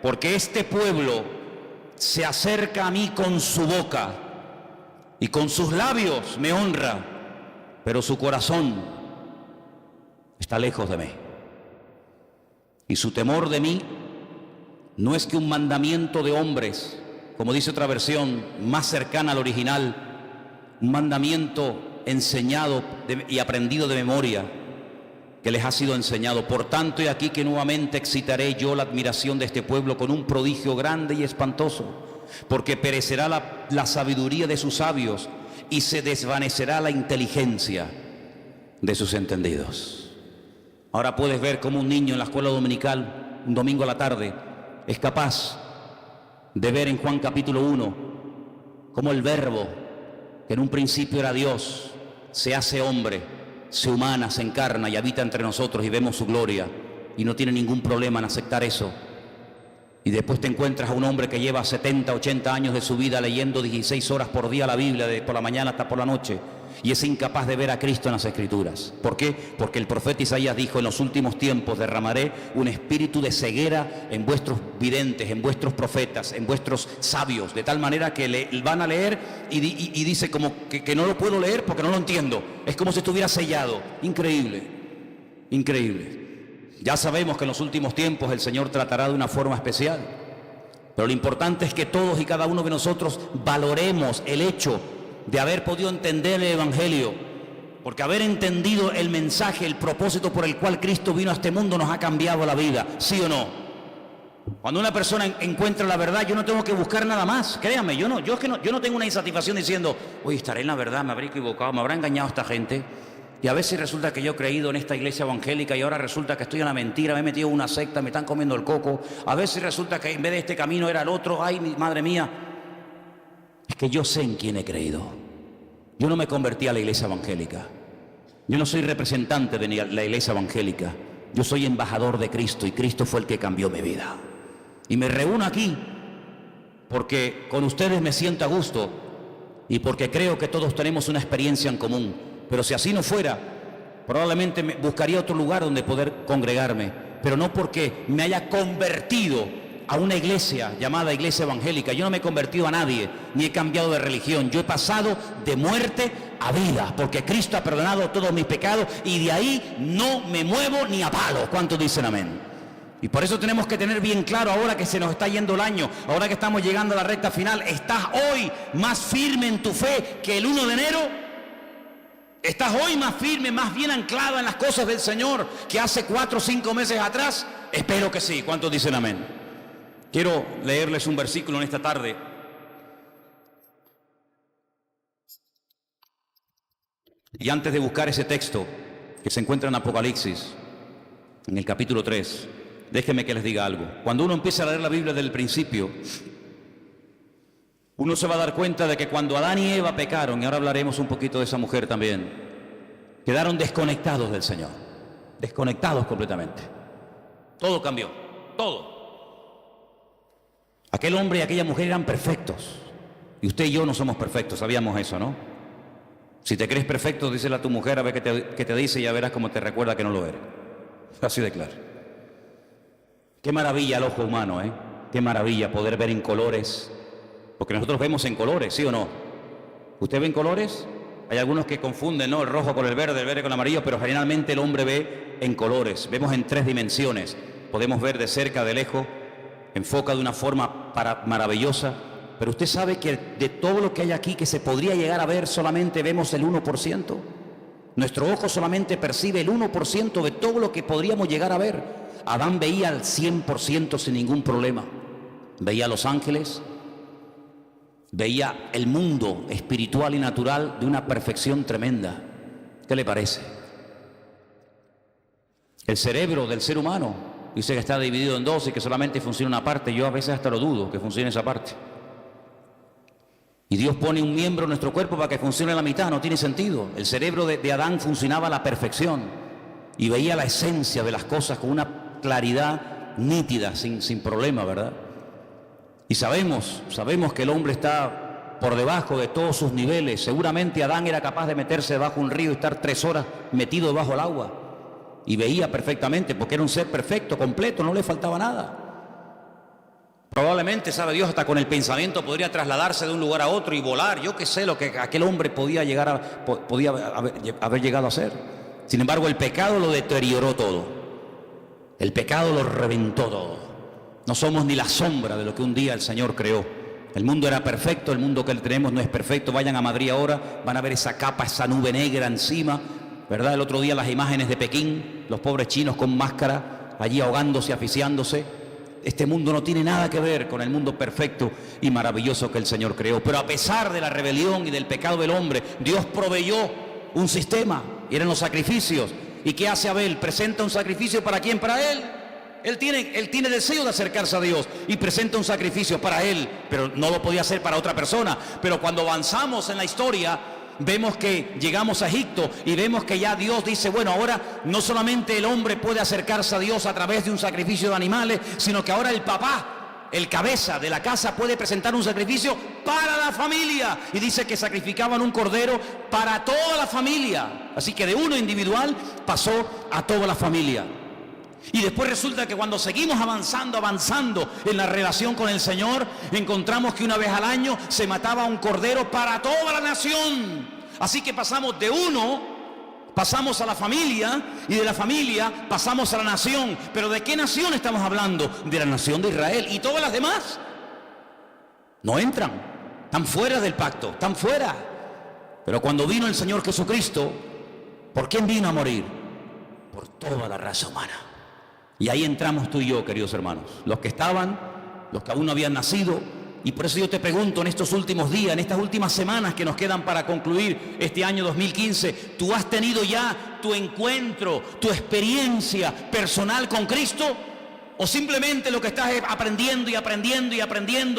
porque este pueblo se acerca a mí con su boca y con sus labios me honra, pero su corazón está lejos de mí. Y su temor de mí no es que un mandamiento de hombres, como dice otra versión más cercana al original, un mandamiento enseñado y aprendido de memoria, que les ha sido enseñado. Por tanto, he aquí que nuevamente excitaré yo la admiración de este pueblo con un prodigio grande y espantoso, porque perecerá la sabiduría de sus sabios y se desvanecerá la inteligencia de sus entendidos. Ahora puedes ver cómo un niño en la escuela dominical, un domingo a la tarde, es capaz de ver en Juan capítulo 1 cómo el Verbo, que en un principio era Dios, se hace hombre, se humana, se encarna y habita entre nosotros y vemos su gloria y no tiene ningún problema en aceptar eso. Y después te encuentras a un hombre que lleva 70, 80 años de su vida leyendo 16 horas por día la Biblia, de por la mañana hasta por la noche, y es incapaz de ver a Cristo en las Escrituras. ¿Por qué? Porque el profeta Isaías dijo, en los últimos tiempos derramaré un espíritu de ceguera en vuestros videntes, en vuestros profetas, en vuestros sabios, de tal manera que van a leer y dice como que no lo puedo leer porque no lo entiendo. Es como si estuviera sellado. Increíble, increíble. Ya sabemos que en los últimos tiempos el Señor tratará de una forma especial, pero lo importante es que todos y cada uno de nosotros valoremos el hecho de haber podido entender el Evangelio, porque haber entendido el mensaje, el propósito por el cual Cristo vino a este mundo nos ha cambiado la vida, ¿sí o no? Cuando una persona encuentra la verdad, yo no tengo que buscar nada más, créame, yo no tengo una insatisfacción diciendo, oye, estaré en la verdad, me habré equivocado, me habrá engañado esta gente, y a veces resulta que yo he creído en esta iglesia evangélica y ahora resulta que estoy en la mentira, me he metido en una secta, me están comiendo el coco, a veces resulta que en vez de este camino era el otro, ay, madre mía. Es que yo sé en quién he creído. Yo no me convertí a la iglesia evangélica. Yo no soy representante de la iglesia evangélica. Yo soy embajador de Cristo y Cristo fue el que cambió mi vida. Y me reúno aquí porque con ustedes me siento a gusto y porque creo que todos tenemos una experiencia en común. Pero si así no fuera, probablemente buscaría otro lugar donde poder congregarme. Pero no porque me haya convertido a una iglesia llamada iglesia evangélica. Yo no me he convertido a nadie, ni he cambiado de religión. Yo he pasado de muerte a vida, porque Cristo ha perdonado todos mis pecados y de ahí no me muevo ni a palo. ¿Cuántos dicen amén? Y por eso tenemos que tener bien claro, ahora que se nos está yendo el año, ahora que estamos llegando a la recta final, ¿estás hoy más firme en tu fe que el 1 de enero? ¿Estás hoy más firme, más bien anclado en las cosas del Señor que hace 4 o 5 meses atrás? Espero que sí. ¿Cuántos dicen amén? Quiero leerles un versículo en esta tarde. Y antes de buscar ese texto que se encuentra en Apocalipsis, en el capítulo 3, déjenme que les diga algo. Cuando uno empieza a leer la Biblia desde el principio, uno se va a dar cuenta de que cuando Adán y Eva pecaron, y ahora hablaremos un poquito de esa mujer también, quedaron desconectados del Señor, desconectados completamente. Todo cambió, todo. Aquel hombre y aquella mujer eran perfectos. Y usted y yo no somos perfectos, sabíamos eso, ¿no? Si te crees perfecto, díselo a tu mujer a ver qué te dice y ya verás cómo te recuerda que no lo eres. Así de claro. Qué maravilla el ojo humano, ¿eh? Qué maravilla poder ver en colores. Porque nosotros vemos en colores, ¿sí o no? ¿Usted ve en colores? Hay algunos que confunden, ¿no? El rojo con el verde con el amarillo, pero generalmente el hombre ve en colores. Vemos en 3 dimensiones. Podemos ver de cerca, de lejos. Enfoca de una forma maravillosa, pero usted sabe que de todo lo que hay aquí que se podría llegar a ver solamente vemos el 1%. Nuestro ojo solamente percibe el 1% de todo lo que podríamos llegar a ver. Adán veía al 100% sin ningún problema. Veía a los ángeles, veía el mundo espiritual y natural de una perfección tremenda. ¿Qué le parece? El cerebro del ser humano dice que está dividido en dos y que solamente funciona una parte. Yo a veces hasta lo dudo que funcione esa parte. Y Dios pone un miembro en nuestro cuerpo para que funcione la mitad. No tiene sentido. El cerebro de Adán funcionaba a la perfección y veía la esencia de las cosas con una claridad nítida, sin problema, ¿verdad? Y sabemos que el hombre está por debajo de todos sus niveles. Seguramente Adán era capaz de meterse debajo de un río y estar 3 horas metido debajo del agua. Y veía perfectamente, porque era un ser perfecto, completo, no le faltaba nada. Probablemente, sabe Dios, hasta con el pensamiento podría trasladarse de un lugar a otro y volar. Yo qué sé lo que aquel hombre podía haber llegado a hacer. Sin embargo, el pecado lo deterioró todo. El pecado lo reventó todo. No somos ni la sombra de lo que un día el Señor creó. El mundo era perfecto, el mundo que tenemos no es perfecto. Vayan a Madrid ahora, van a ver esa capa, esa nube negra encima, ¿verdad? El otro día las imágenes de Pekín, los pobres chinos con máscara, allí ahogándose, asfixiándose. Este mundo no tiene nada que ver con el mundo perfecto y maravilloso que el Señor creó. Pero a pesar de la rebelión y del pecado del hombre, Dios proveyó un sistema, y eran los sacrificios. ¿Y qué hace Abel? Presenta un sacrificio, ¿para quién? Para él. Él tiene deseo de acercarse a Dios y presenta un sacrificio para él, pero no lo podía hacer para otra persona. Pero cuando avanzamos en la historia, vemos que llegamos a Egipto y vemos que ya Dios dice, bueno, ahora no solamente el hombre puede acercarse a Dios a través de un sacrificio de animales, sino que ahora el papá, el cabeza de la casa, puede presentar un sacrificio para la familia. Y dice que sacrificaban un cordero para toda la familia. Así que de uno individual pasó a toda la familia. Y después resulta que cuando seguimos avanzando en la relación con el Señor, encontramos que una vez al año se mataba un cordero para toda la nación. Así que pasamos de uno, pasamos a la familia, y de la familia pasamos a la nación. ¿Pero de qué nación estamos hablando? De la nación de Israel. ¿Y todas las demás? No entran, están fuera del pacto, están fuera. Pero cuando vino el Señor Jesucristo, ¿por quién vino a morir? Por toda la raza humana. Y ahí entramos tú y yo, queridos hermanos, los que estaban, los que aún no habían nacido. Y por eso yo te pregunto, en estos últimos días, en estas últimas semanas que nos quedan para concluir este año 2015, ¿tú has tenido ya tu encuentro, tu experiencia personal con Cristo? ¿O simplemente lo que estás es aprendiendo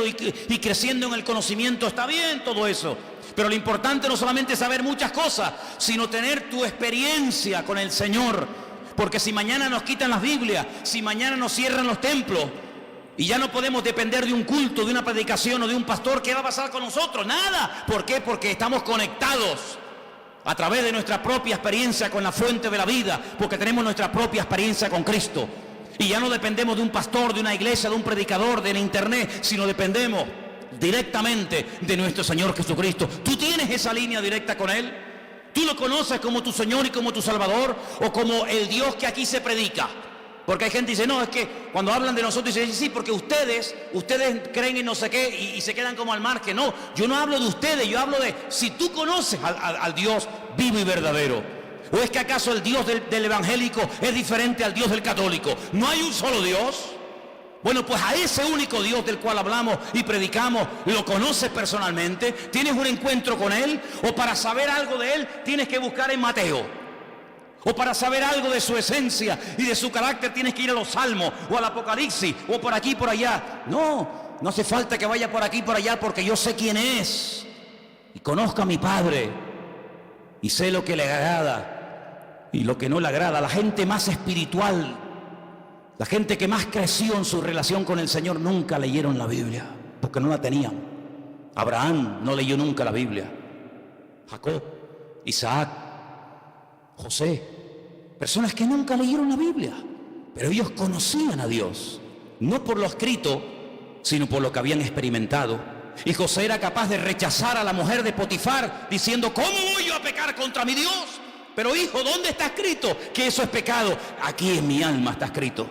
y creciendo en el conocimiento? Está bien todo eso, pero lo importante no solamente es saber muchas cosas, sino tener tu experiencia con el Señor. Porque si mañana nos quitan las Biblias, si mañana nos cierran los templos y ya no podemos depender de un culto, de una predicación o de un pastor, ¿qué va a pasar con nosotros? Nada. ¿Por qué? Porque estamos conectados a través de nuestra propia experiencia con la fuente de la vida, porque tenemos nuestra propia experiencia con Cristo. Y ya no dependemos de un pastor, de una iglesia, de un predicador, del internet, sino dependemos directamente de nuestro Señor Jesucristo. ¿Tú tienes esa línea directa con Él? ¿Tú lo conoces como tu Señor y como tu Salvador, o como el Dios que aquí se predica? Porque hay gente que dice, no, es que cuando hablan de nosotros dicen, sí, porque ustedes creen en no sé qué y se quedan como al margen. No, yo no hablo de ustedes, yo hablo de si tú conoces al Dios vivo y verdadero. ¿O es que acaso el Dios del evangélico es diferente al Dios del católico? ¿No hay un solo Dios? Bueno, pues a ese único Dios del cual hablamos y predicamos, ¿lo conoces personalmente? ¿Tienes un encuentro con Él? ¿O para saber algo de Él tienes que buscar en Mateo? ¿O para saber algo de su esencia y de su carácter tienes que ir a los Salmos o al Apocalipsis o por aquí y por allá? No hace falta que vaya por aquí y por allá, porque yo sé quién es y conozco a mi Padre y sé lo que le agrada y lo que no le agrada. La gente más espiritual, la gente que más creció en su relación con el Señor, nunca leyeron la Biblia, porque no la tenían. Abraham no leyó nunca la Biblia. Jacob, Isaac, José, personas que nunca leyeron la Biblia, pero ellos conocían a Dios, no por lo escrito, sino por lo que habían experimentado. Y José era capaz de rechazar a la mujer de Potifar, diciendo, ¿cómo voy yo a pecar contra mi Dios? Pero hijo, ¿dónde está escrito que eso es pecado? Aquí en mi alma está escrito,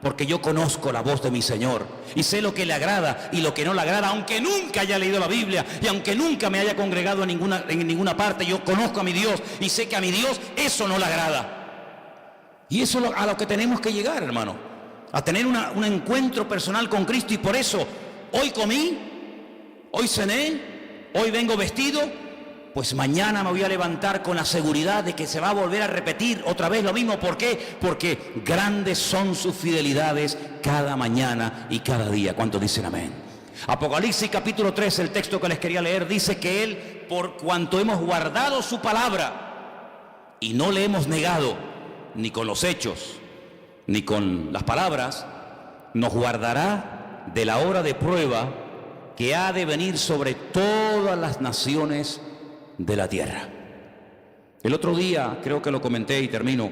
porque yo conozco la voz de mi Señor y sé lo que le agrada y lo que no le agrada, aunque nunca haya leído la Biblia y aunque nunca me haya congregado en ninguna parte. Yo conozco a mi Dios y sé que a mi Dios eso no le agrada. Y eso es a lo que tenemos que llegar, hermano, a tener un encuentro personal con Cristo. Y por eso hoy comí, hoy cené, hoy vengo vestido, pues mañana me voy a levantar con la seguridad de que se va a volver a repetir otra vez lo mismo. ¿Por qué? Porque grandes son sus fidelidades cada mañana y cada día. ¿Cuántos dicen amén? Apocalipsis capítulo 3, el texto que les quería leer, dice que Él, por cuanto hemos guardado su palabra y no le hemos negado, ni con los hechos, ni con las palabras, nos guardará de la hora de prueba que ha de venir sobre todas las naciones de la tierra. El otro día, creo que lo comenté y termino,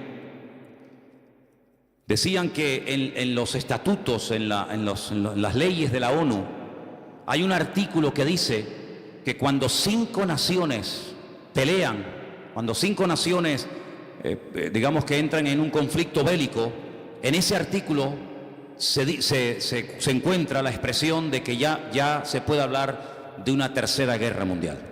decían que en los estatutos, en las leyes de la ONU, hay un artículo que dice que cuando 5 naciones pelean, cuando 5 naciones, digamos que entran en un conflicto bélico, en ese artículo se encuentra la expresión de que ya se puede hablar de una tercera guerra mundial.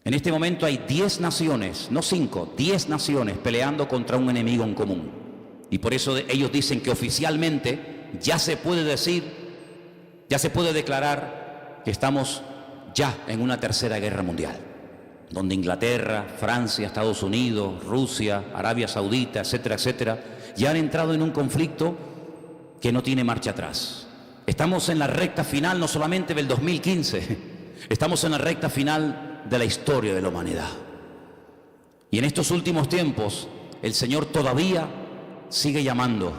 En este momento hay 10 naciones, no 5, 10 naciones peleando contra un enemigo en común. Y por eso ellos dicen que oficialmente ya se puede decir, ya se puede declarar que estamos ya en una tercera guerra mundial, donde Inglaterra, Francia, Estados Unidos, Rusia, Arabia Saudita, etcétera, etcétera, ya han entrado en un conflicto que no tiene marcha atrás. Estamos en la recta final no solamente del 2015, estamos en la recta final de la historia de la humanidad. Y en estos últimos tiempos, el Señor todavía sigue llamando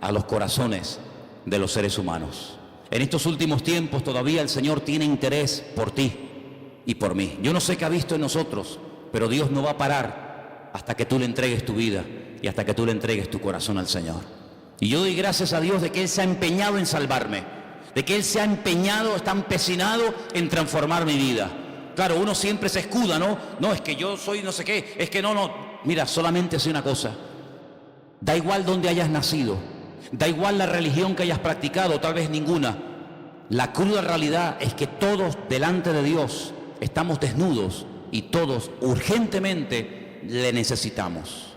a los corazones de los seres humanos. En estos últimos tiempos todavía el Señor tiene interés por ti y por mí. Yo no sé qué ha visto en nosotros, pero Dios no va a parar hasta que tú le entregues tu vida y hasta que tú le entregues tu corazón al Señor. Y yo doy gracias a Dios de que Él se ha empeñado en salvarme, de que Él se ha empeñado, está empecinado en transformar mi vida. Claro, uno siempre se escuda, ¿no? No, es que yo soy no sé qué, es que no. Mira, solamente sé una cosa. Da igual dónde hayas nacido, da igual la religión que hayas practicado, tal vez ninguna. La cruda realidad es que todos delante de Dios estamos desnudos y todos urgentemente le necesitamos.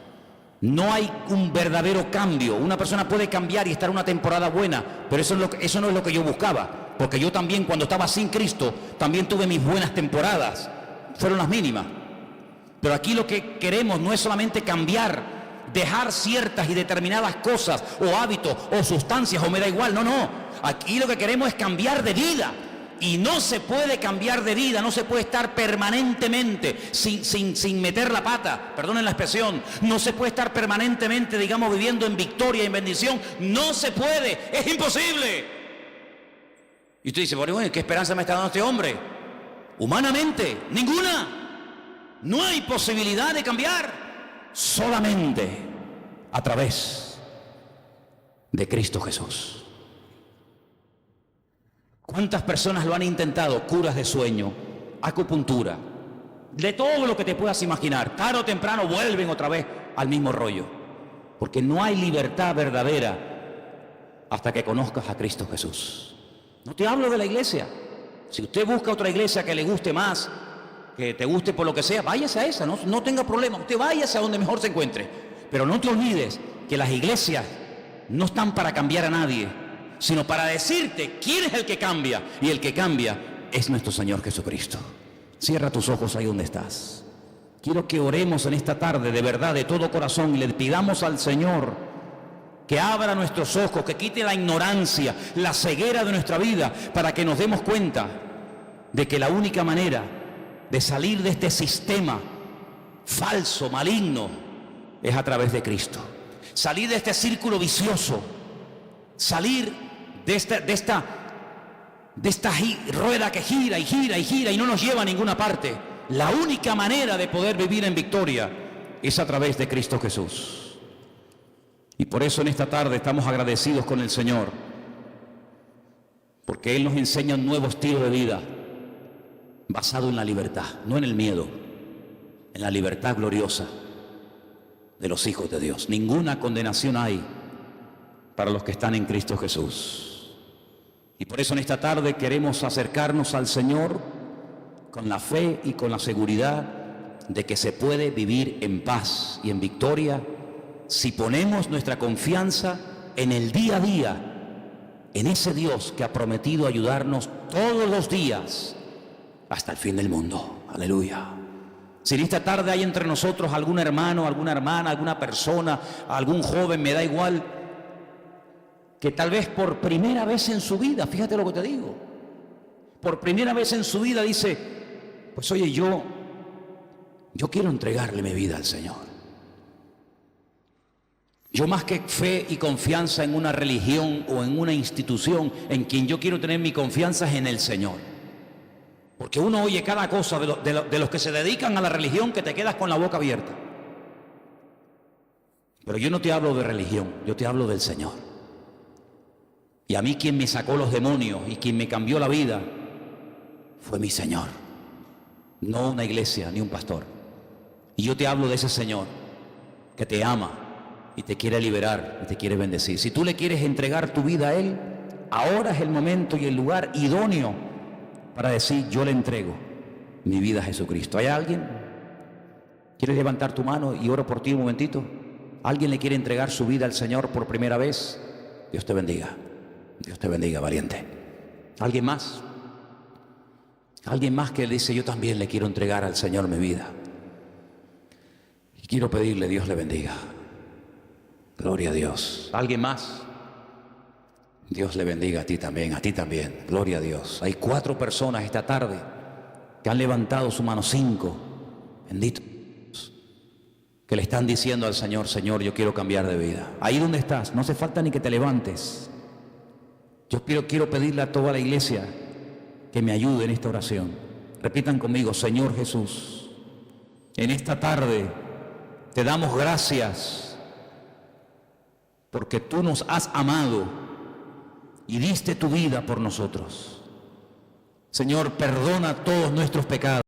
No hay un verdadero cambio. Una persona puede cambiar y estar una temporada buena, pero eso no es lo que yo buscaba. Porque yo también, cuando estaba sin Cristo, también tuve mis buenas temporadas. Fueron las mínimas. Pero aquí lo que queremos no es solamente cambiar, dejar ciertas y determinadas cosas, o hábitos, o sustancias, o me da igual. No. Aquí lo que queremos es cambiar de vida. Y no se puede cambiar de vida, no se puede estar permanentemente sin meter la pata, perdonen la expresión, no se puede estar permanentemente, digamos, viviendo en victoria y en bendición. No se puede, es imposible. Y usted dice, bueno, ¿qué esperanza me está dando este hombre? Humanamente, ninguna. No hay posibilidad de cambiar. Solamente a través de Cristo Jesús. ¿Cuántas personas lo han intentado? Curas de sueño, acupuntura, de todo lo que te puedas imaginar. Tarde o temprano vuelven otra vez al mismo rollo. Porque no hay libertad verdadera hasta que conozcas a Cristo Jesús. No te hablo de la iglesia. Si usted busca otra iglesia que le guste más, que te guste por lo que sea, váyase a esa, no tenga problema. Usted váyase a donde mejor se encuentre. Pero no te olvides que las iglesias no están para cambiar a nadie, sino para decirte quién es el que cambia. Y el que cambia es nuestro Señor Jesucristo. Cierra tus ojos ahí donde estás. Quiero que oremos en esta tarde de verdad, de todo corazón, y le pidamos al Señor que abra nuestros ojos, que quite la ignorancia, la ceguera de nuestra vida, para que nos demos cuenta de que la única manera de salir de este sistema falso, maligno, es a través de Cristo. Salir de este círculo vicioso, salir de esta rueda que gira y gira y gira y no nos lleva a ninguna parte. La única manera de poder vivir en victoria es a través de Cristo Jesús. Y por eso en esta tarde estamos agradecidos con el Señor, porque Él nos enseña un nuevo estilo de vida basado en la libertad, no en el miedo, en la libertad gloriosa de los hijos de Dios. Ninguna condenación hay para los que están en Cristo Jesús. Y por eso en esta tarde queremos acercarnos al Señor con la fe y con la seguridad de que se puede vivir en paz y en victoria si ponemos nuestra confianza en el día a día, en ese Dios que ha prometido ayudarnos todos los días hasta el fin del mundo. Aleluya. Si en esta tarde hay entre nosotros algún hermano, alguna hermana, alguna persona, algún joven, me da igual, que tal vez por primera vez en su vida, fíjate lo que te digo, por primera vez en su vida dice, pues oye, yo quiero entregarle mi vida al Señor. Yo más que fe y confianza en una religión o en una institución, en quien yo quiero tener mi confianza es en el Señor. Porque uno oye cada cosa de los que se dedican a la religión que te quedas con la boca abierta. Pero yo no te hablo de religión, yo te hablo del Señor. Y a mí quien me sacó los demonios y quien me cambió la vida fue mi Señor. No una iglesia ni un pastor. Y yo te hablo de ese Señor que te ama y te quiere liberar y te quiere bendecir. Si tú le quieres entregar tu vida a Él, ahora es el momento y el lugar idóneo para decir, yo le entrego mi vida a Jesucristo. ¿Hay alguien? ¿Quieres levantar tu mano y oro por ti un momentito? ¿Alguien le quiere entregar su vida al Señor por primera vez? Dios te bendiga. Dios te bendiga, valiente. ¿Alguien más? Alguien más que le dice, yo también le quiero entregar al Señor mi vida. Y quiero pedirle, Dios le bendiga. Gloria a Dios. ¿Alguien más? Dios le bendiga a ti también, Gloria a Dios. Hay 4 personas esta tarde que han levantado su mano, 5. Bendito Dios. Que le están diciendo al Señor, Señor, yo quiero cambiar de vida. Ahí donde estás, no hace falta ni que te levantes. Yo quiero pedirle a toda la iglesia que me ayude en esta oración. Repitan conmigo, Señor Jesús, en esta tarde te damos gracias porque tú nos has amado y diste tu vida por nosotros. Señor, perdona todos nuestros pecados.